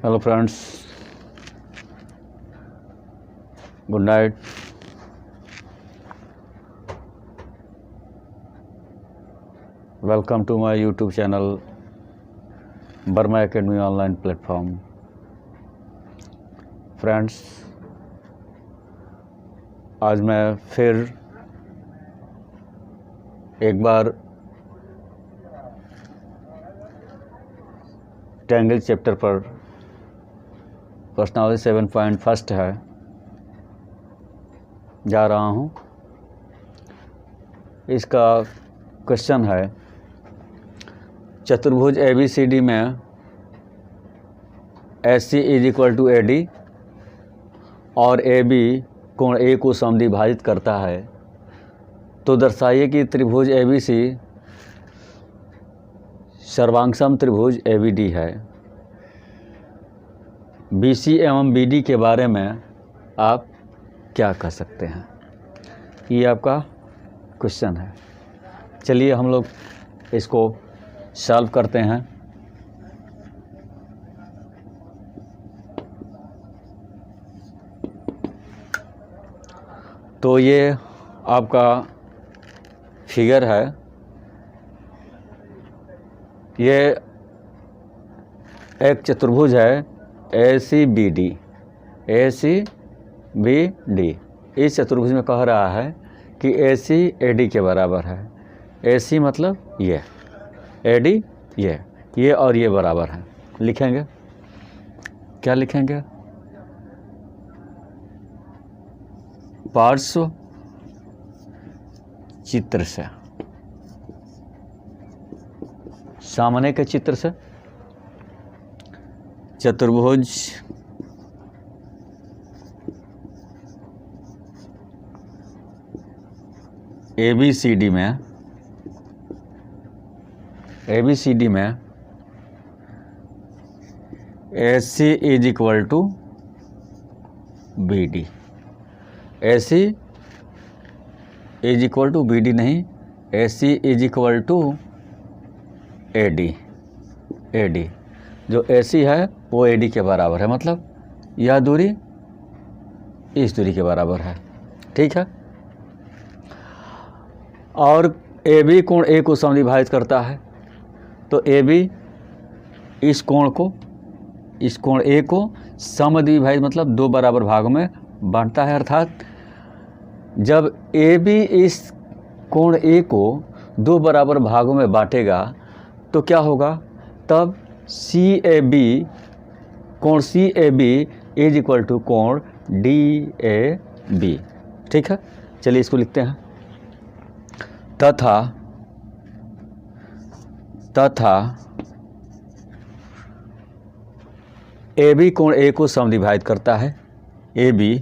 Hello friends, good night. Welcome to my YouTube channel Burma academy online platform. Friends, आज मैं फिर एक बार ट्रायंगल चैप्टर पर पर्सनालिटी 7.1 है जा रहा हूँ। इसका क्वेश्चन है, चतुर्भुज ABCD में AC = AD और AB कोण A को समद्विभाजित करता है, तो दर्शाइए कि त्रिभुज ABC सर्वांगसम त्रिभुज ABD है। BC एवं BD के बारे में आप क्या कह सकते हैं, ये आपका क्वेश्चन है। चलिए हम लोग इसको सॉल्व करते हैं। तो ये आपका फिगर है, ये एक चतुर्भुज है ACBD। इस चतुर्भुज में कह रहा है कि AC AD के बराबर है। AC मतलब ये, AD ये और ये बराबर है। लिखेंगे, क्या लिखेंगे? पार्श्व चित्र से, सामने के चित्र से चतुर्भुज ABCD में AC = BD। AC = BD नहीं, AC = AD। जो AC है वो AD के बराबर है, मतलब यह दूरी इस दूरी के बराबर है। ठीक है। और AB कोण A को समद्विभाजित करता है, तो AB इस कोण A को समद्विभाजित मतलब दो बराबर भागों में बांटता है। अर्थात जब AB इस कोण A को दो बराबर भागों में बांटेगा तो क्या होगा, तब कोण CAB = कोण DAB। ठीक है। चलिए इसको लिखते हैं। तथा AB कोण A को समद्विभाजित करता है। AB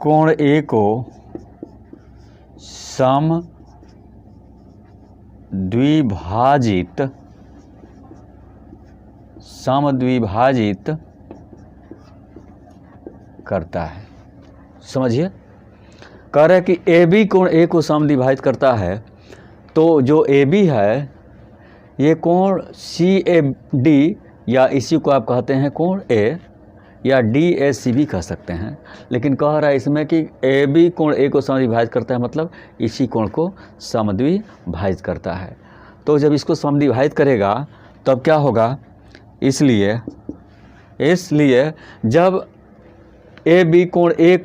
कोण A को समद्विभाजित करता है। समझिए, कह रहे हैं कि AB कोण A को समद्विभाजित करता है, तो जो AB है ये कोण CAD या इसी को आप कहते हैं कोण A या DAC भी कह सकते हैं। लेकिन कह रहा है इसमें कि AB कोण A को समद्विभाजित करता है, मतलब इसी कोण को समद्विभाजित करता है। तो जब इसको समद्विभाजित करेगा तब क्या होगा, इसलिए जब AB कोण A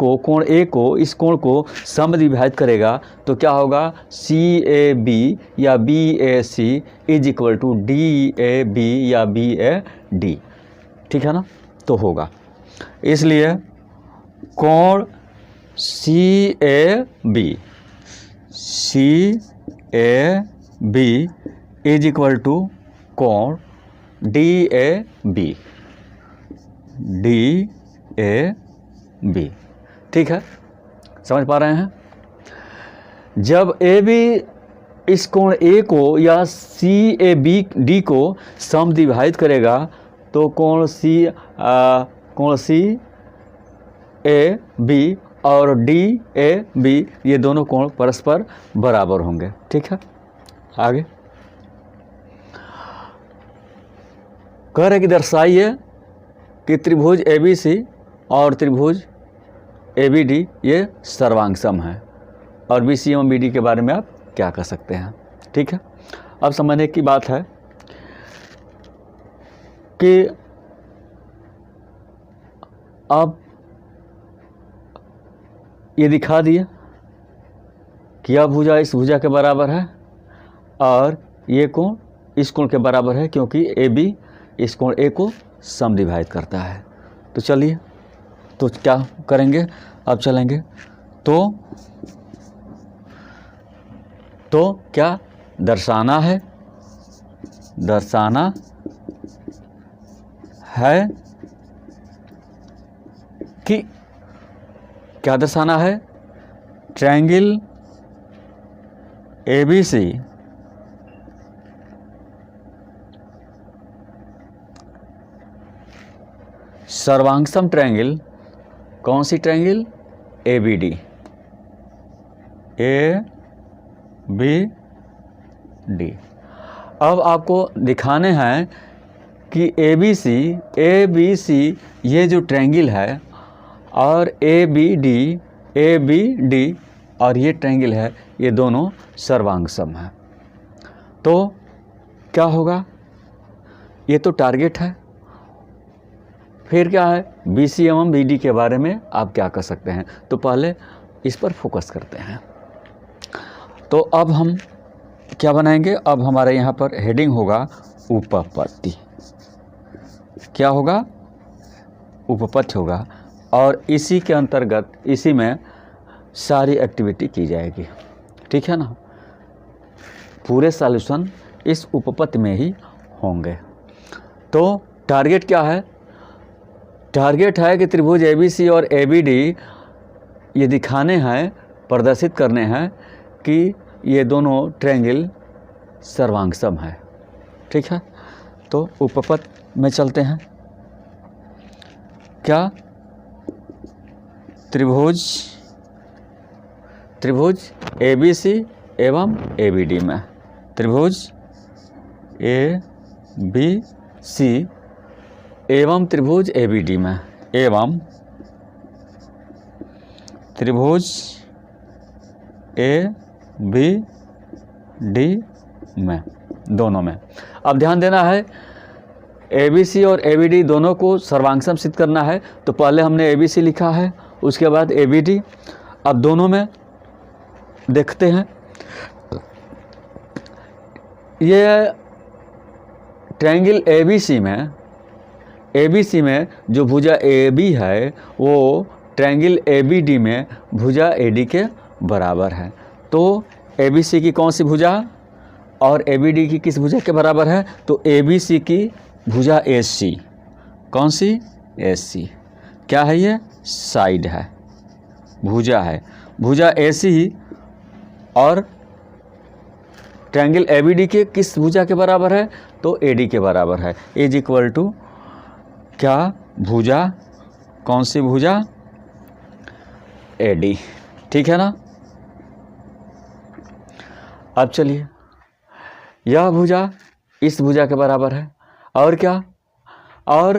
को इस कोण को समद्विभाजित करेगा तो क्या होगा, CAB या BAC = DAB या BAD। ठीक है ना। तो होगा, इसलिए कोण CAB = कोण DAB। ठीक है, समझ पा रहे हैं? जब AB इस कोण A को या CABD को समद्विभाजित करेगा तो कोण CAB और DAB ये दोनों कोण परस्पर बराबर होंगे। ठीक है, आगे कह रहे कि दर्शाइए कि त्रिभुज ABC और त्रिभुज ABD ये सर्वांग सम है, और BC एवं BD के बारे में आप क्या कह सकते हैं। ठीक है, अब समझने की बात है कि अब ये दिखा दिया कि यह भुजा इस भुजा के बराबर है और ये कोण इस कोण के बराबर है, क्योंकि AB इस कोण A को समद्विभाजित करता है। तो चलिए, तो क्या करेंगे, अब चलेंगे तो क्या दर्शाना है कि क्या दर्शाना है, ट्रायंगल ABC सर्वांगसम ट्रायंगल, कौन सी ट्रायंगल, ABD अब आपको दिखाने हैं कि ABC ये जो ट्रायंगल है और ABD और ये ट्रायंगल है, ये दोनों सर्वांगसम है। तो क्या होगा, ये तो टारगेट है। फिर क्या है, BC एवं BD के बारे में आप क्या कर सकते हैं। तो पहले इस पर फोकस करते हैं। तो अब हम क्या बनाएंगे, अब हमारे यहाँ पर हेडिंग होगा उपपत्ति। क्या होगा, उपपत्ति होगा, और इसी के अंतर्गत इसी में सारी एक्टिविटी की जाएगी। ठीक है ना, पूरे सॉल्यूशन इस उपपत्ति में ही होंगे। तो टारगेट क्या है, टारगेट है कि त्रिभुज ABC और ABD ये दिखाने हैं, प्रदर्शित करने हैं कि ये दोनों ट्रायंगल सर्वांगसम है। ठीक है, तो उपपत्ति में चलते हैं। क्या, त्रिभुज ABC एवं ABD में, त्रिभुज ABC एवं त्रिभुज ABD में, एवं त्रिभुज ABD में, दोनों में। अब ध्यान देना है, ABC और ABD दोनों को सर्वांगसम सिद्ध करना है। तो पहले हमने ABC लिखा है, उसके बाद ABD। अब दोनों में देखते हैं, ये ट्रायंगल ABC में जो भुजा AB है वो ट्रायंगल ABD में भुजा AD के बराबर है। तो ABC की कौन सी भुजा और ABD की किस भुजा के बराबर है, तो ABC की भुजा AC, कौन सी, AC। क्या है, ये साइड है, भुजा है, भुजा AC और ट्रायंगल ABD के किस भुजा के बराबर है, तो AD के बराबर है। इज इक्वल टू क्या, भुजा, कौन सी भुजा, AD। ठीक है ना। अब चलिए, यह भुजा इस भुजा के बराबर है, और क्या, और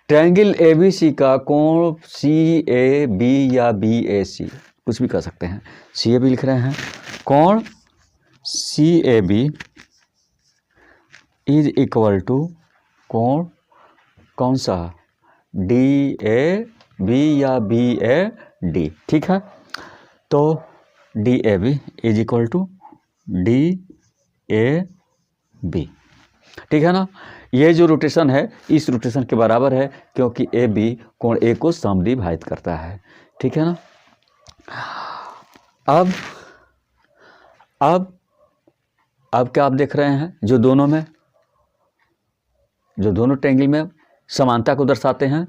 ट्रायंगल ABC का कोण CAB या BAC, कुछ भी कर सकते हैं, CAB लिख रहे हैं, कोण CAB इज इक्वल टू कोण कौन सा, DAB या BAD। ठीक है, तो DAB is equal to DAB। ठीक है ना, ये जो रोटेशन है इस रोटेशन के बराबर है, क्योंकि AB कोण A को समद्विभाजित करता है। ठीक है ना। अब क्या आप देख रहे हैं, जो दोनों ट्रायंगल में समानता को दर्शाते हैं,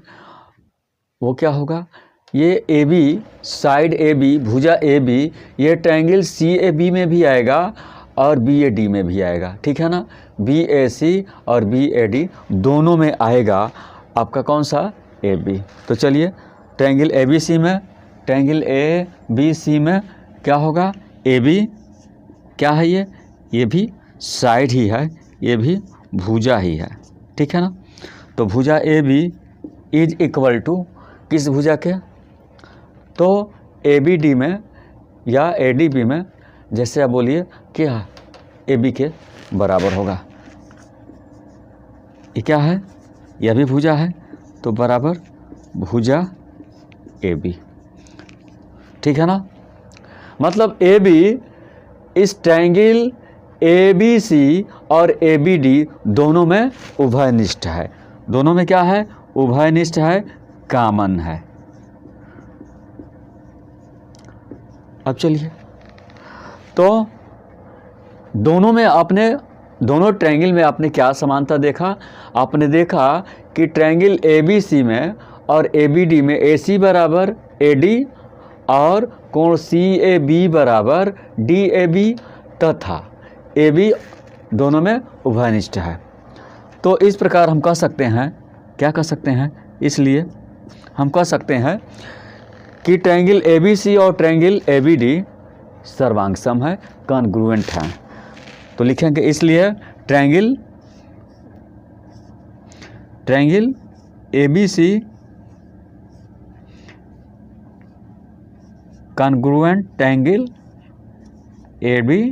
वो क्या होगा, ये AB, साइड AB, भुजा AB, ये ट्रायंगल CAB में भी आएगा और BAD में भी आएगा। ठीक है ना, BAC और BAD दोनों में आएगा आपका कौन सा, AB। तो चलिए, ट्रायंगल ABC में, ट्रायंगल ABC में क्या होगा, AB क्या है, ये भी साइड ही है, ये भी भुजा ही है। ठीक है ना। तो भुजा A B is equal to किस भुजा के, तो ए बी डी में या ए डी बी में, जैसे आप बोलिए कि ए बी के बराबर होगा। ये क्या है, यह भी भुजा है, तो बराबर भुजा ए बी, ठीक है ना। मतलब ए बी इस ट्रायंगल ए बी सी और ए बी डी दोनों में उभयनिष्ठ है। दोनों में क्या है, उभयनिष्ठ है, कॉमन है। अब चलिए, तो दोनों में आपने, दोनों ट्रायंगल में आपने क्या समानता देखा, आपने देखा कि ट्रायंगल ए बी सी में और ए बी डी में ए सी बराबर ए डी और कोण सी ए बी बराबर डी ए बी तथा ए बी दोनों में उभयनिष्ठ है। तो इस प्रकार हम कह सकते हैं, क्या कह सकते हैं, इसलिए हम कह सकते हैं कि ट्रायंगल ए बी सी और ट्रायंगल ए बी डी सर्वांग सम है, कॉन्ग्रुएंट है। तो लिखेंगे इसलिए triangle A B C congruent triangle A B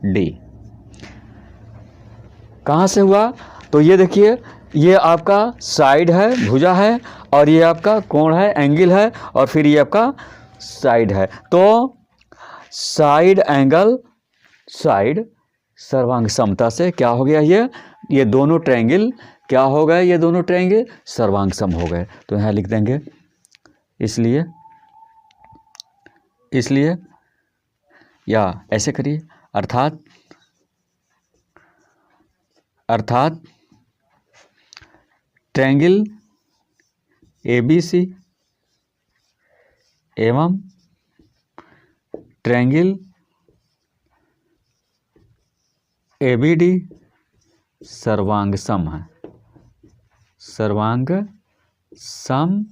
D. कहाँ से हुआ, तो ये देखिए, ये आपका साइड है, भुजा है, और ये आपका कोण है, एंगल है, और फिर ये आपका साइड है। तो साइड एंगल साइड सर्वांग समता से क्या हो गया, ये दोनों ट्रायंगल क्या हो गए, ये दोनों ट्रायंगल सर्वांग सम हो गए। तो यहाँ लिख देंगे इसलिए या ऐसे करिए, अर्थात ट्रायंगल ए बी सी एवं ट्रायंगल ए बी डी सर्वांग सम है, सर्वांग सम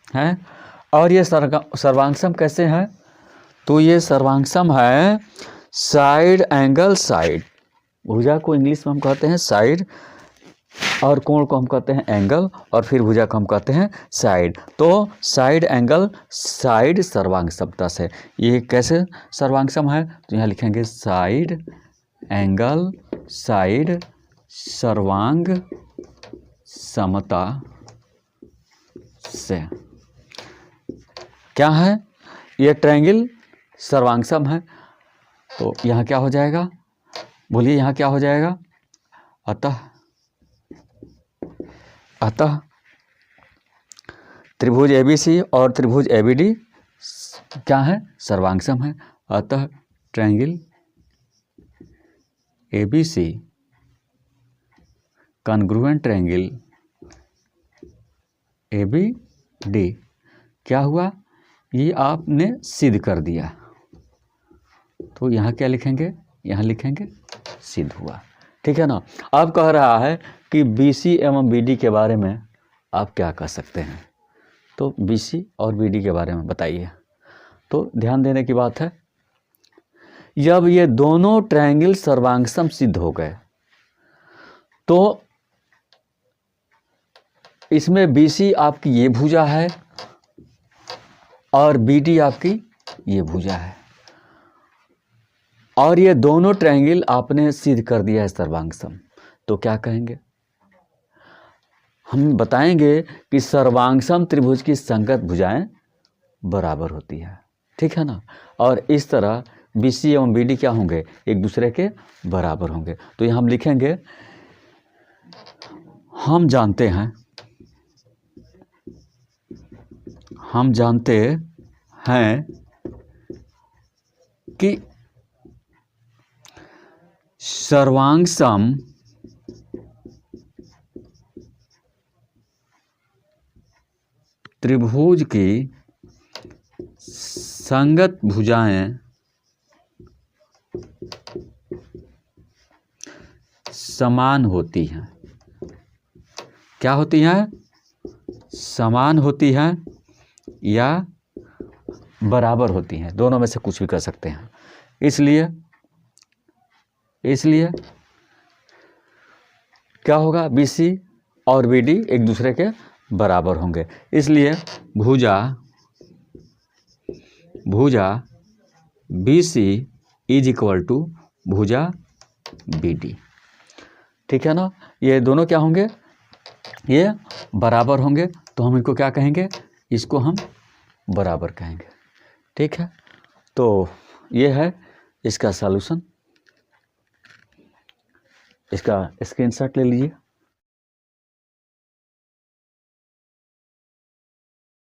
है। और ये सर्वांग सम कैसे है, तो ये सर्वांग सम है साइड एंगल साइड। भुजा को इंग्लिश में हम कहते हैं साइड, और कोण को हम कहते हैं एंगल, और फिर भुजा को हम कहते हैं साइड। तो साइड एंगल साइड सर्वांग समता से, ये कैसे सर्वांग सम है, तो यहाँ लिखेंगे साइड एंगल साइड सर्वांग समता से। क्या है, ये ट्रायंगल सर्वांग सम है। तो यहाँ क्या हो जाएगा, बोलिए यहाँ क्या हो जाएगा, अतः त्रिभुज एबीसी और त्रिभुज एबीडी क्या है, सर्वांग सम है। अतः triangle ABC congruent triangle ABD क्या हुआ, ये आपने सिद्ध कर दिया। तो यहाँ क्या लिखेंगे, यहाँ लिखेंगे सिद्ध हुआ, ठीक है ना। अब कह रहा है कि बीसी एवं बीडी के बारे में आप क्या कह सकते हैं, तो बीसी और बीडी के बारे में बताइए। तो ध्यान देने की बात है, जब ये दोनों ट्रायंगल सर्वांग सम सिद्ध हो गए, तो इसमें बीसी आपकी ये भुजा है और बीडी आपकी ये भुजा है, और ये दोनों ट्रायंगल आपने सिद्ध कर दिया है सर्वांग सम। तो क्या कहेंगे, हम बताएंगे कि सर्वांग सम त्रिभुज की संगत भुजाएं बराबर होती है, ठीक है ना। और इस तरह बीसी एवं बीडी क्या होंगे, एक दूसरे के बराबर होंगे। तो यहाँ हम लिखेंगे, हम जानते हैं कि सर्वांग सम त्रिभुज की संगत भुजाएं समान होती हैं। क्या होती हैं, समान होती हैं या बराबर होती हैं, दोनों में से कुछ भी कर सकते हैं। इसलिए क्या होगा, BC और BD एक दूसरे के बराबर होंगे, इसलिए भुजा BC इज इक्वल टू भुजा BD। ठीक है ना, ये दोनों क्या होंगे, ये बराबर होंगे, तो हम इनको क्या कहेंगे, इसको हम बराबर कहेंगे। ठीक है, तो ये है इसका सॉल्यूशन, इसका स्क्रीनशॉट ले लीजिए।